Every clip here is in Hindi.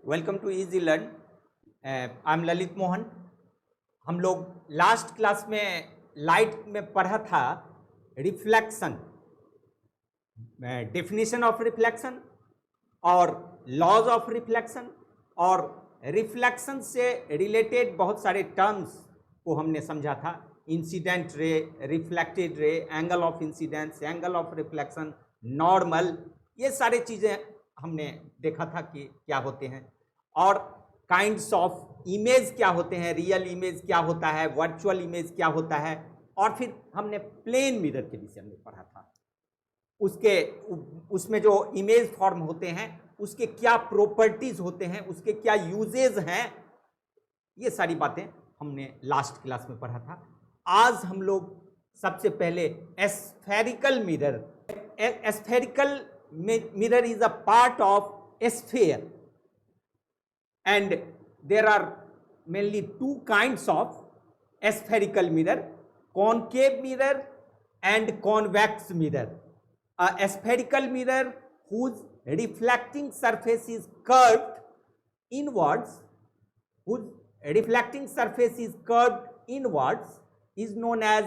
Welcome to easy learn. I am Lalit Mohan. हम लोग लास्ट क्लास में लाइट में पढ़ा था रिफ्लेक्शन, डेफिनेशन ऑफ रिफ्लेक्शन और लॉज ऑफ रिफ्लेक्शन, और रिफ्लेक्शन से रिलेटेड बहुत सारे टर्म्स को हमने समझा था। Incident ray, reflected ray, angle of incidence, angle of reflection, normal, ये सारी चीज़ें हमने देखा था कि क्या होते हैं, और काइंड्स ऑफ इमेज क्या होते हैं, रियल इमेज क्या होता है, वर्चुअल इमेज क्या होता है, और फिर हमने प्लेन मिरर के विषय में पढ़ा था। उसमें जो इमेज फॉर्म होते हैं उसके क्या प्रॉपर्टीज होते हैं, उसके क्या यूजेज हैं, ये सारी बातें हमने लास्ट क्लास में पढ़ा था। आज हम लोग सबसे पहले spherical mirror, spherical mirror is a part of a sphere and there are mainly two kinds of spherical mirror, concave mirror and convex mirror. A spherical mirror whose reflecting surface is curved inwards, is known as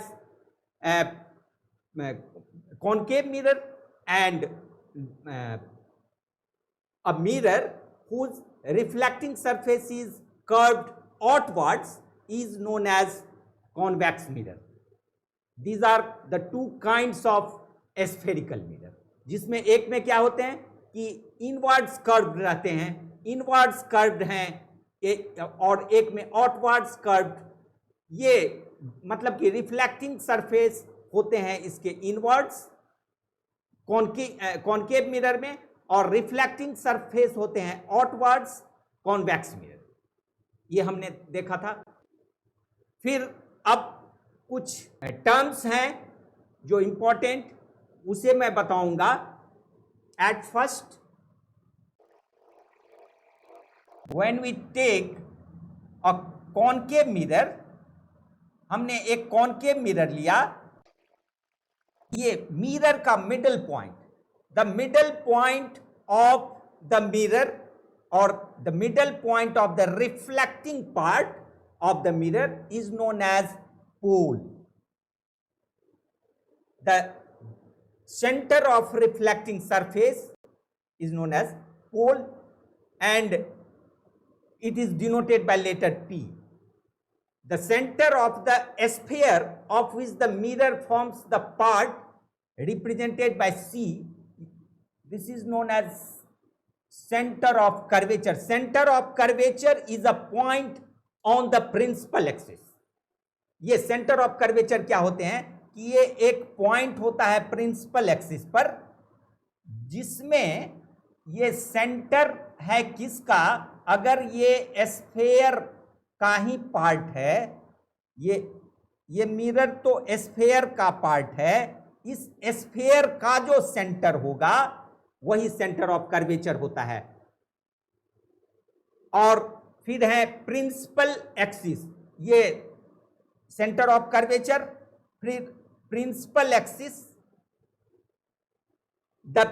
concave mirror, and a mirror whose reflecting surface is curved outwards is known as convex mirror. These are the two kinds of spherical mirror, जिसमें एक में क्या होते हैं कि इनवर्ड्स कर्व्ड रहते हैं, इनवर्ड्स कर्व्ड हैं, और एक में आउटवर्ड्स कर्व्ड। ये मतलब कि रिफ्लेक्टिंग सरफेस होते हैं इसके इनवर्ड्स कॉनकेव मिरर में, और रिफ्लेक्टिंग सरफेस होते हैं आउटवर्ड्स कॉन्वेक्स मिरर। ये हमने देखा था। फिर अब कुछ टर्म्स हैं जो इंपॉर्टेंट, उसे मैं बताऊंगा। At first, when we take a concave mirror, हमने एक कॉनकेव मिरर लिया, ये मिरर का middle point, the middle point of the mirror और the middle point of the reflecting part of the mirror is known as pole. The centre of reflecting surface is known as pole and it is denoted by letter P. The center of the sphere of which the mirror forms the part represented by C, this is known as center of curvature. Center of curvature is a point on the principal axis. ये center of curvature क्या होते हैं कि ये एक point होता है principal axis पर, जिसमें ये center है किसका, अगर ये स्फेयर का ही पार्ट है, ये मिरर तो स्फेयर का पार्ट है, इस स्फेयर का जो सेंटर होगा वही सेंटर ऑफ कर्वेचर होता है। और फिर है प्रिंसिपल एक्सिस, ये सेंटर ऑफ कर्वेचर, फिर principal axis, the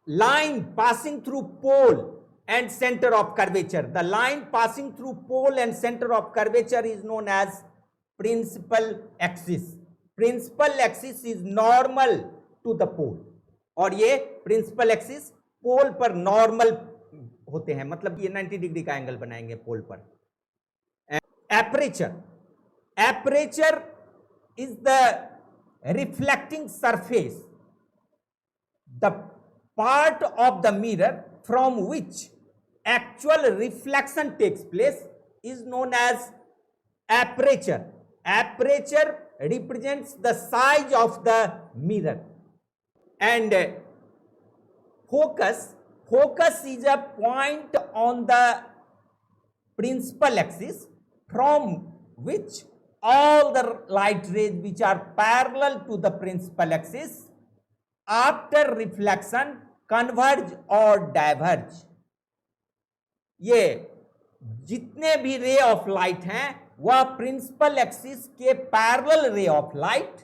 line passing through pole and center of curvature. The line passing through pole and center of curvature is known as principal axis. Principal axis is normal to the pole, और ये principal axis पोल पर नॉर्मल होते हैं, मतलब ये 90 डिग्री का एंगल बनाएंगे पोल पर। Aperture, aperture is the reflecting surface, the part of the mirror from which actual reflection takes place is known as aperture. Aperture represents the size of the mirror. And focus, focus is a point on the principal axis from which all the light rays which are parallel to the principal axis after reflection converge और डाइवर्ज। ये जितने भी रे ऑफ लाइट हैं वह प्रिंसिपल एक्सिस के पैरेलल रे ऑफ लाइट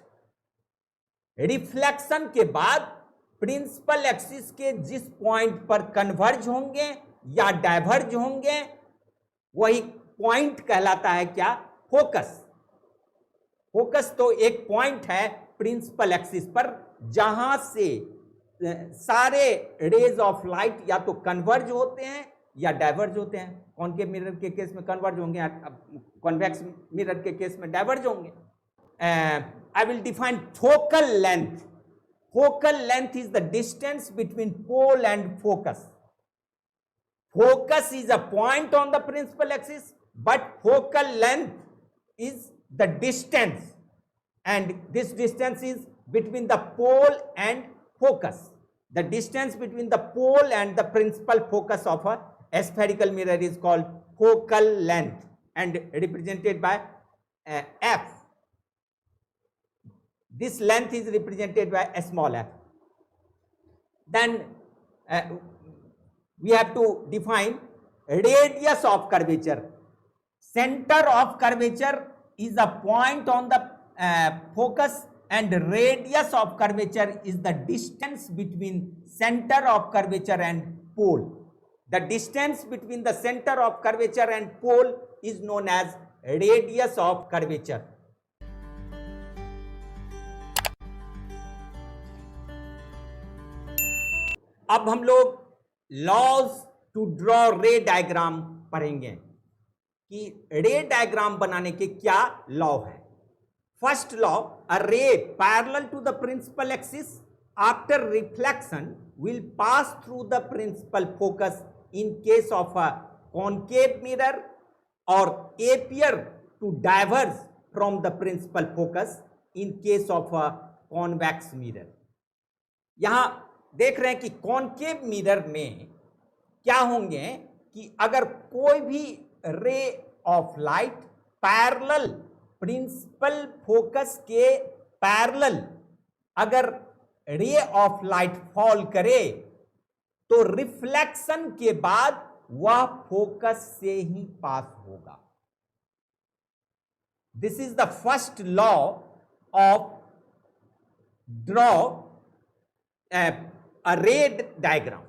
रिफ्लेक्शन के बाद प्रिंसिपल एक्सिस के जिस पॉइंट पर कन्वर्ज होंगे या डाइवर्ज होंगे, वही पॉइंट कहलाता है क्या? फोकस। फोकस तो एक पॉइंट है प्रिंसिपल एक्सिस पर जहां से सारे रेज ऑफ लाइट या तो कन्वर्ज होते हैं या डाइवर्ज होते हैं। कॉनकेव मिरर के केस में कन्वर्ज होंगे, कॉन्वेक्स मिरर के केस में डाइवर्ज होंगे। I will define focal length. Focal length is the distance between pole and focus. Focus is a point on the principal axis, but focal length is the distance, and this distance is between the pole and focus. The distance between the pole and the principal focus of a spherical mirror is called focal length and represented by f. This length is represented by a small f. Then we have to define radius of curvature. Center of curvature is a point on the focus, and radius of curvature is the distance between center of curvature and pole. The distance between the center of curvature and pole is known as radius of curvature. अब हम लोग laws to draw ray diagram पढ़ेंगे कि रे डायग्राम बनाने के क्या लॉ है। First law, a ray parallel to the principal axis after reflection will pass through the principal focus in case of a concave mirror और appear to diverge from the principal focus in case of a convex mirror. यहां देख रहे हैं कि कॉनकेव मिरर में क्या होंगे कि अगर कोई भी ray of light parallel principal focus के पैरेलल अगर रे ऑफ लाइट फॉल करे तो रिफ्लेक्शन के बाद वह फोकस से ही पास होगा। This is the first law of draw a रे डायग्राम।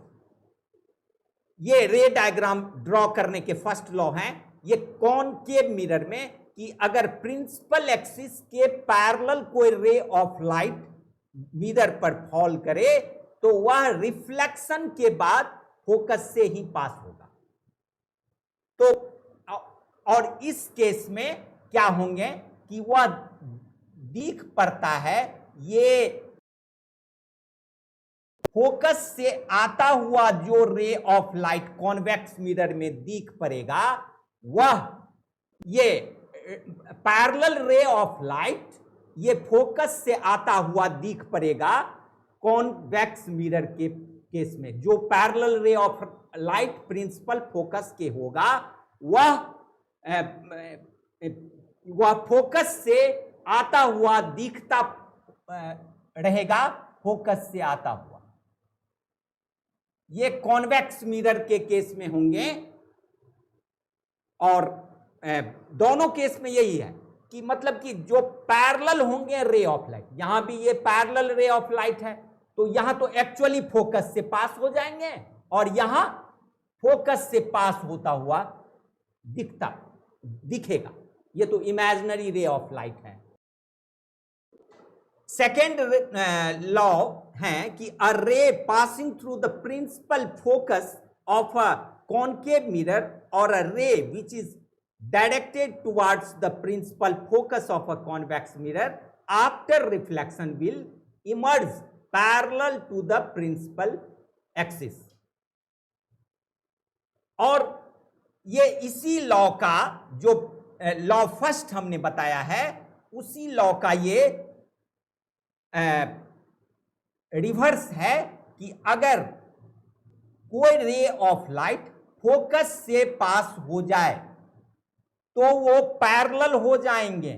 ये रे डायग्राम ड्रॉ करने के फर्स्ट लॉ हैं ये कॉनकेव मिरर में कि अगर प्रिंसिपल एक्सिस के पैरेलल कोई रे ऑफ लाइट मिरर पर फॉल करे तो वह रिफ्लेक्शन के बाद फोकस से ही पास होगा। तो और इस केस में क्या होंगे कि वह दिख पड़ता है, ये फोकस से आता हुआ जो रे ऑफ लाइट कॉन्वेक्स मिरर में दिख पड़ेगा वह ये पैरेलल रे ऑफ लाइट ये फोकस से आता हुआ दिख पड़ेगा कॉन्वेक्स मिरर के केस में। जो पैरेलल रे ऑफ लाइट प्रिंसिपल फोकस के होगा वह फोकस से आता हुआ दिखता रहेगा, फोकस से आता हुआ। ये कॉन्वेक्स मिरर के केस में होंगे और दोनों केस में यही है कि मतलब कि जो पैरेलल होंगे रे ऑफ लाइट, यहां भी ये पैरेलल रे ऑफ लाइट है तो यहां तो एक्चुअली फोकस से पास हो जाएंगे और यहां फोकस से पास होता हुआ दिखेगा। ये तो इमेजिनरी रे ऑफ लाइट है। सेकेंड लॉ है कि a ray passing through the principal focus of a concave mirror और a ray which is directed towards the principal focus of a convex mirror after reflection will emerge parallel to the principal axis। और ये इसी लॉ का जो लॉ फर्स्ट हमने बताया है उसी लॉ का ये रिवर्स है कि अगर कोई रे ऑफ लाइट फोकस से पास हो जाए तो वो पैरेलल हो जाएंगे।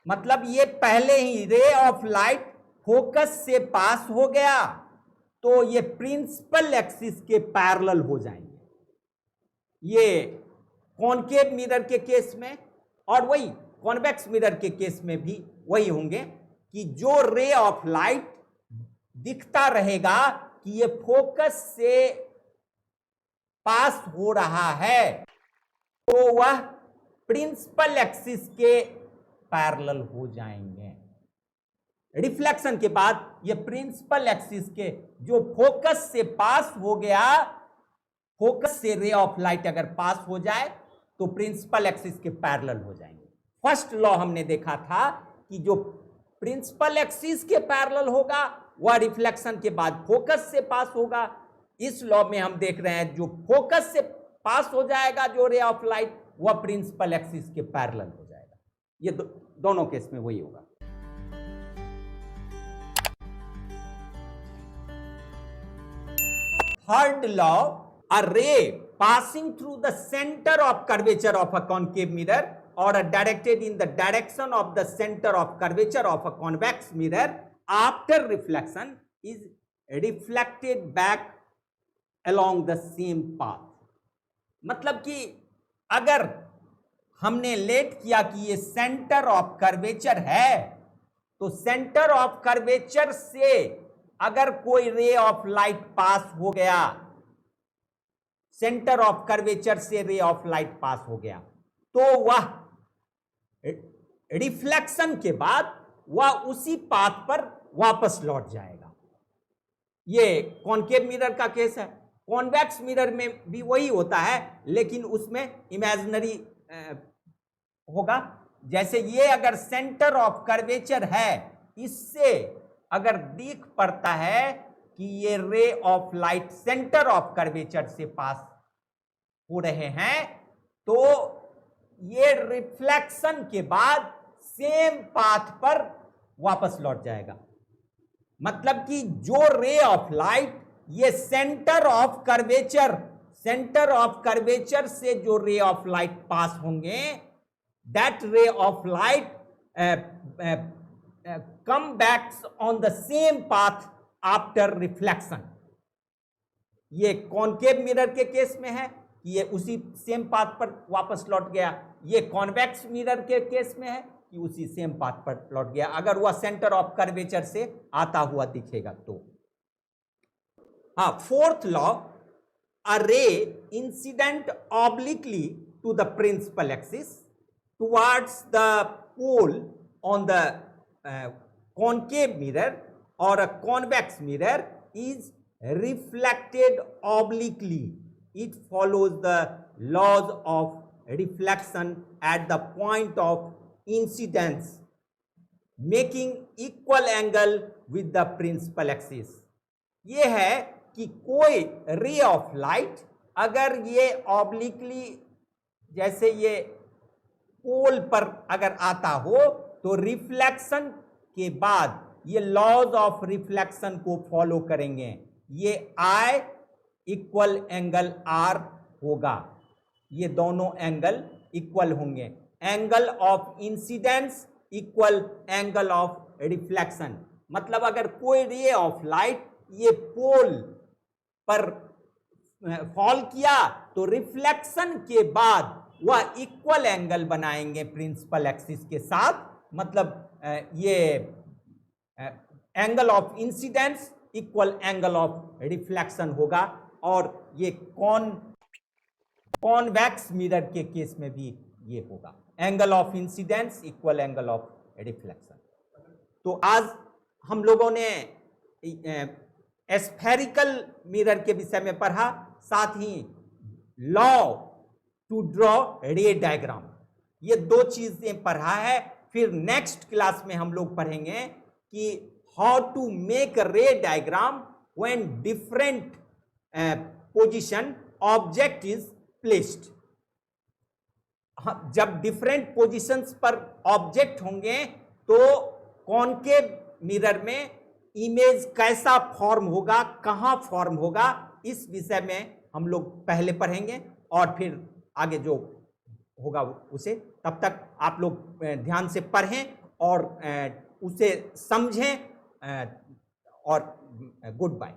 मतलब ये पहले ही रे ऑफ लाइट फोकस से पास हो गया तो ये प्रिंसिपल एक्सिस के पैरेलल हो जाएंगे। ये कॉनकेव मिरर के केस में और वही कॉन्वेक्स मिरर के केस में भी वही होंगे कि जो रे ऑफ लाइट दिखता रहेगा कि ये फोकस से पास हो रहा है तो वह प्रिंसिपल एक्सिस के पैरेलल हो जाएंगे। रिफ्लेक्शन के बाद ये प्रिंसिपल एक्सिस के जो फोकस से पास हो गया, फोकस से रे ऑफ लाइट अगर पास हो जाए तो प्रिंसिपल एक्सिस के पैरेलल हो जाएंगे। फर्स्ट लॉ हमने देखा था कि जो प्रिंसिपल एक्सिस के पैरेलल होगा वह रिफ्लेक्शन के बाद फोकस से पास होगा। इस लॉ में हम देख रहे हैं जो फोकस से पास हो जाएगा जो रे ऑफ लाइट वह प्रिंसिपल एक्सिस के पैरेलल हो जाएगा। ये दोनों केस में वही होगा। Third law, a ray passing through the center of curvature of a concave mirror or directed in the direction of the center of curvature of a convex mirror after reflection is reflected back along the same path। मतलब कि अगर हमने लेट किया कि ये सेंटर ऑफ कर्वेचर है तो सेंटर ऑफ कर्वेचर से अगर कोई रे ऑफ लाइट पास हो गया, सेंटर ऑफ कर्वेचर से रे ऑफ लाइट पास हो गया तो वह रिफ्लेक्शन के बाद वह उसी पाथ पर वापस लौट जाएगा। ये कॉनकेव मिरर का केस है। कॉन्वेक्स मिरर में भी वही होता है लेकिन उसमें इमेजिनरी होगा। जैसे ये अगर सेंटर ऑफ कर्वेचर है, इससे अगर दिख पड़ता है कि ये रे of light centre of curvature से पास हो रहे हैं तो ये रिफ्लेक्शन के बाद सेम पाथ पर वापस लौट जाएगा। मतलब कि जो रे ऑफ लाइट ये सेंटर ऑफ कर्वेचर से जो रे ऑफ लाइट पास होंगे, दैट रे of light come back on the same path after reflection। ये कॉनकेव मिरर के केस में है कि ये उसी सेम पाथ पर वापस लौट गया। ये कॉन्वेक्स मिरर के केस में है कि उसी सेम पाथ पर लौट गया अगर वह सेंटर ऑफ कर्वेचर से आता हुआ दिखेगा तो। हाँ, fourth law, a ray incident obliquely to the principal axis towards the pole on the concave mirror or a convex mirror is reflected obliquely. It follows the laws of reflection at the point of incidence, making equal angle with the principal axis। ये है कि कोई रे ऑफ लाइट अगर ये ऑब्लिकली जैसे ये पोल पर अगर आता हो तो रिफ्लेक्शन के बाद ये लॉज ऑफ रिफ्लेक्शन को फॉलो करेंगे। ये I इक्वल एंगल R होगा। ये दोनों एंगल इक्वल होंगे। Angle of incidence equal angle of reflection. मतलब अगर कोई रे ऑफ लाइट ये पोल पर फॉल किया तो रिफ्लेक्शन के बाद वह इक्वल एंगल बनाएंगे प्रिंसिपल एक्सिस के साथ। मतलब ये angle of incidence equal angle of reflection होगा। और ये कॉन्वेक्स मिरर के केस में भी ये होगा, angle of incidence equal angle of reflection. तो आज हम लोगों ने स्फेरिकल मिरर के विषय में पढ़ा, साथ ही law to draw ray diagram, ये दो चीजें पढ़ा है। फिर नेक्स्ट क्लास में हम लोग पढ़ेंगे कि how to make ray diagram when different position object is placed. जब डिफरेंट पोजीशंस पर ऑब्जेक्ट होंगे तो कॉनकेव मिरर में इमेज कैसा फॉर्म होगा, कहां फॉर्म होगा, इस विषय में हम लोग पहले पढ़ेंगे और फिर आगे जो होगा उसे। तब तक आप लोग ध्यान से पढ़ें और उसे समझें और गुड बाय।